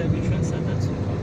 ჭირები ჩვენ სადაც ვიყავით.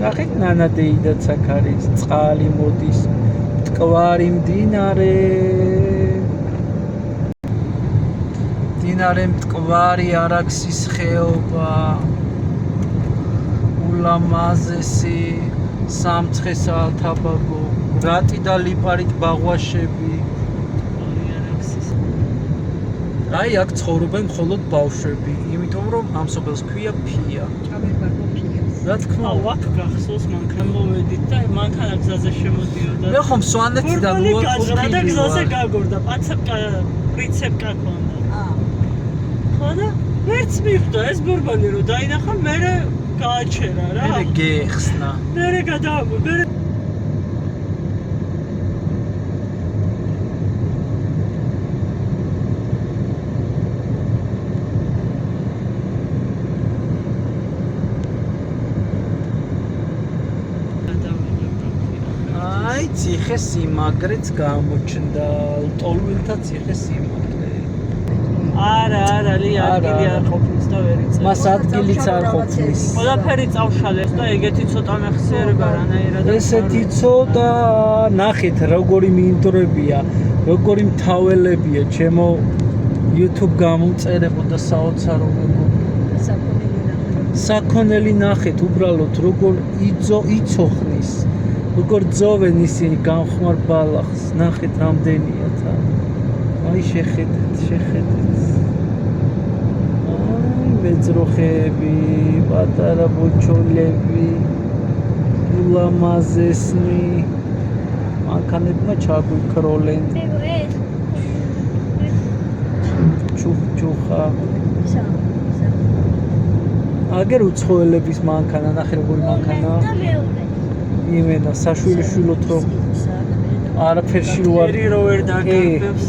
ნახეთ ნანადეიდაც აქ არის წყალი მოდის მტკვარი მდინარე მტკვარი არაქსის ხეობა ულამაზესი სამცხე-საათაბაგო რატი და ლიპარით ბაღვაშები აი აქ ცხოვრობენ მხოლოდ ბავშვები იმიტომ რომ ამ სოფელს ქვია ფია რა თქმა უნდა აქ გახსოვს მანქანა მოვედით და მანქანა გზაზე შემოდიოდა მე ხომ სვანეთიდან მოაწყდა და გზაზე გაგორდა პაცებკა პრიცეპკა ქონდა ხო და ვერც მიხვდა ეს ბურბალი რომ დაინახა მე გააჩერა რა მე გეხსნა მე გადავაბო ციხე სიმაგრეც გამოჩნდა ლტოლვილთა ციხე სიმაგრე არა ადგილი არ ყოფნის და ვერ იწევს მას ადგილიც არ ყოფნის ყველაფერი წავშალეს და ეგეთი ცოტა მეხსიერება რანაირად ესეთი ცოტა ნახეთ როგორი მინდვრებია როგორი მთაველებია ჩემო YouTube გამომწერებო და საოცარო საქონელი ნახეთ უბრალოდ როგორ იცოხნის როგორ ძოვენ ისინი გამხმარ ბალახს ნახეთ რამდენია თან აი შეხედეთ აი მეძროხეები პატარა ბოჩოლები ულამაზესნი მანქანებმა ჩაგვიქროლენ ჩუხა აგერ უცხოელების მანქანა ნახე როგორი მანქანაა იმენა საშვილიშვილოთ რომ არაფერში რო ვერ დაგარბებს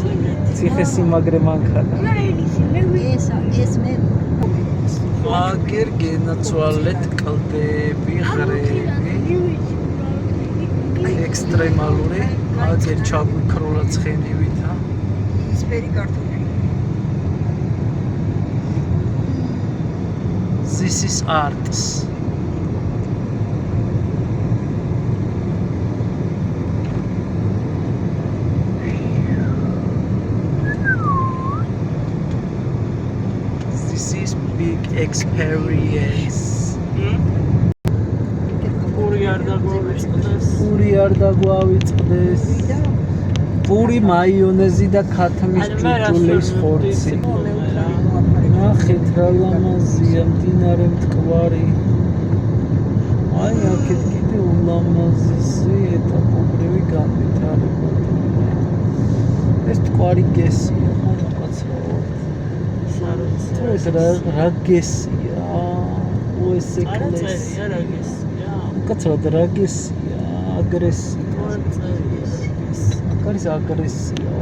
ციხე სიმაგრე მანქანა აგერ გენაცვალეთ კლდეები ღრები ექსტრემალური აგერ ჩაგვიქროლა ცხენივითა ისფერი კარტოფილი This is arts big experience. Puri არ დაგვავიწყდეს. Puri მაიონეზი და ქათმის ჯუჯულის ხორცი. ნახეთ რა ლამაზია მდინარე მტკვარი. აი აქეთ კიდე ულამაზესი ეტაპობრივი განვითარება. ეს მტკვარი გესია რაღაცა. ეს რა გესია ეს ეკლესია რა გესია კაცად რა გესია აგრესია კაცად აგრესია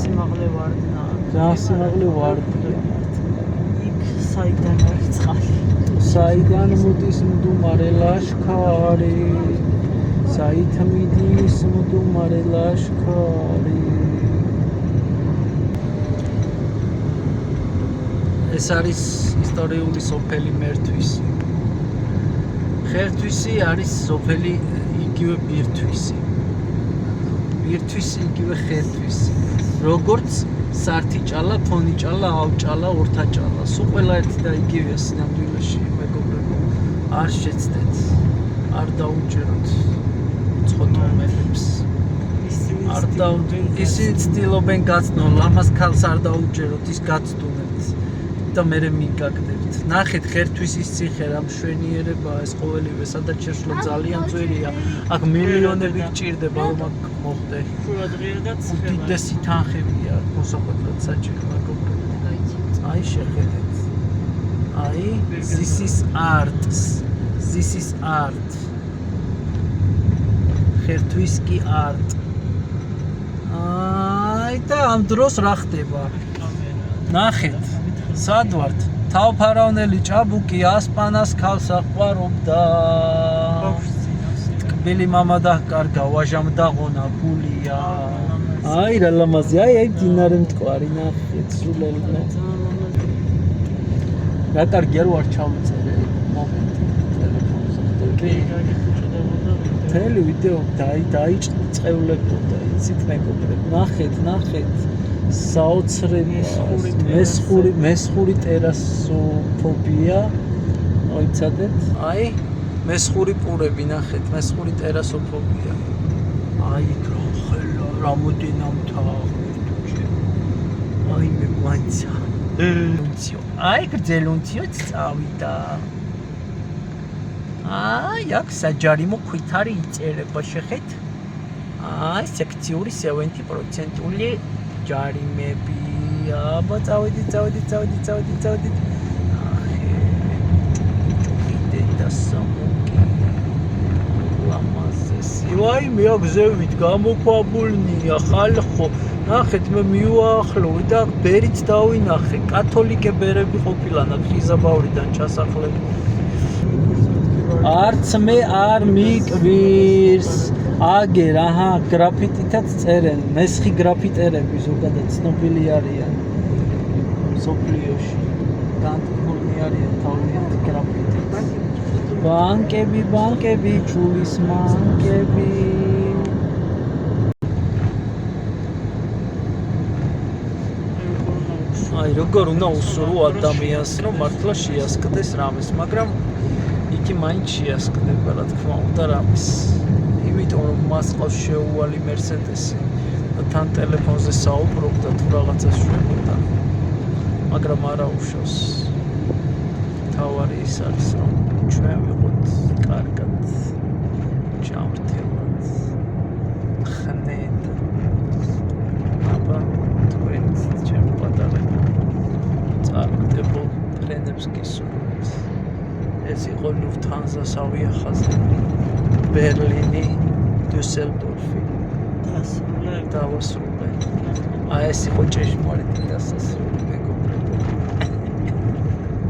სიმაღლე ვარდნა სიმაღლე ვარდია იქ საიდან არის წყალი საიდან მოდის მდუმარე ლაშქარი საით მიდის მდუმარე ლაშქარი ეს არის ისტორიული სოფელი მერთვისი. ხერთვისი არის სოფელი იგივე ბირთვისი. ბირთვისი იგივე ხერთვისი. როგორც სართიჭალა, ფონიჭალა, ავჭალა, ორთაჭალა. სულ ყველა ერთი და იგივეა სინამდვილეში, მეგობრებო. არ შეცდეთ. არ დაუჯეროთ ცხოტომელებს. არ დაუჯეროთ. ისინი ცდილობენ გაცნონ, ამას ქალს არ დაუჯეროთ, ის გაცდუნებთ. და მე მიგაგდებთ. ნახეთ ღერთვის ის ციხე რა მშვენიერება ეს ყოველივე სადაც შეშლა ძალიან ძვირია. აქ მილიონები გჭირდება რომ აქ მოხდე. შუადღია და ცხელა. უდიდესი თანხებია მოსახვედრად საჭირო მეგობრებო. აი შეხედეთ. აი this is art. This is art. ღერთვის კი art. აი და ამ დროს რა ხდება? ნახეთ. სად ვართ? თავფარავნელი ჭაბუკი ასპანას ქალს აყვარობდა. ტკბილი მამა დაკარგა, ვაჟამ დაღონა გულია. აი რა ლამაზი, აი დინარე მტკვარი ნახეთ სულელო. რა კარგია რო არ ჩავწერე მომენტი ტელეფონზე. მთელი ვიდეო დაიწყევლებოდა, იცით მეგობრებო. ნახეთ. საოცრები მესხური ტერასოფობია მოიცადეთ აი მესხური პურები ნახეთ მესხური ტერასოფობია აი გროხელა რამოდენამთა აი მე გვაიცა აი გრძელუნციო წავიდა აი აქ საჯარიმო ქვითარი იწერება შეხეთ აი სექციური 70%-ული ჯარიმები აბა წავედით ახე და სამოკი ლამაზესი ვაი მე აგზევით გამოქვაბულნია ხალხო ნახეთ მე მივაახლოვე და ბერიც დავინახე კათოლიკე ბერები ყოფილანა ხიზაბავრიდან ჩასახლები არც მე არ მიკვირს აგერ აჰა გრაფიტითაც წერენ მესხი გრაფიტერები ზოგადად ცნობილი არიან სოფლიოში განთქმული არიან თავიანთი გრაფიტით ბანკები ჩულის მანკები აი როგორ უნდა უსურო ადამიანს რომ მართლა შეასკდეს რამეს მაგრამ იგი მაინც შეასკდება რა თქმა უნდა რამეს იმიტომ რომ მას ყავს შეუვალი მერსედესი და თან ტელეფონზე საუბრობდა თუ რაღაცას შვებოდა მაგრამ არა უშავს თავარი ის არის რომ ჩვენ ვიყოთ კარგად ჩამრთელად ხნედ აბა თქვენც ჩემ პატარებო წარმატებულ ფრენებს გისურვებთ ეს იყო ლუფთანზას ავიახაზები ბერლინი დუსელდორფი დავასრულე აი ეს იყო ჭეშმარიტი დასასრული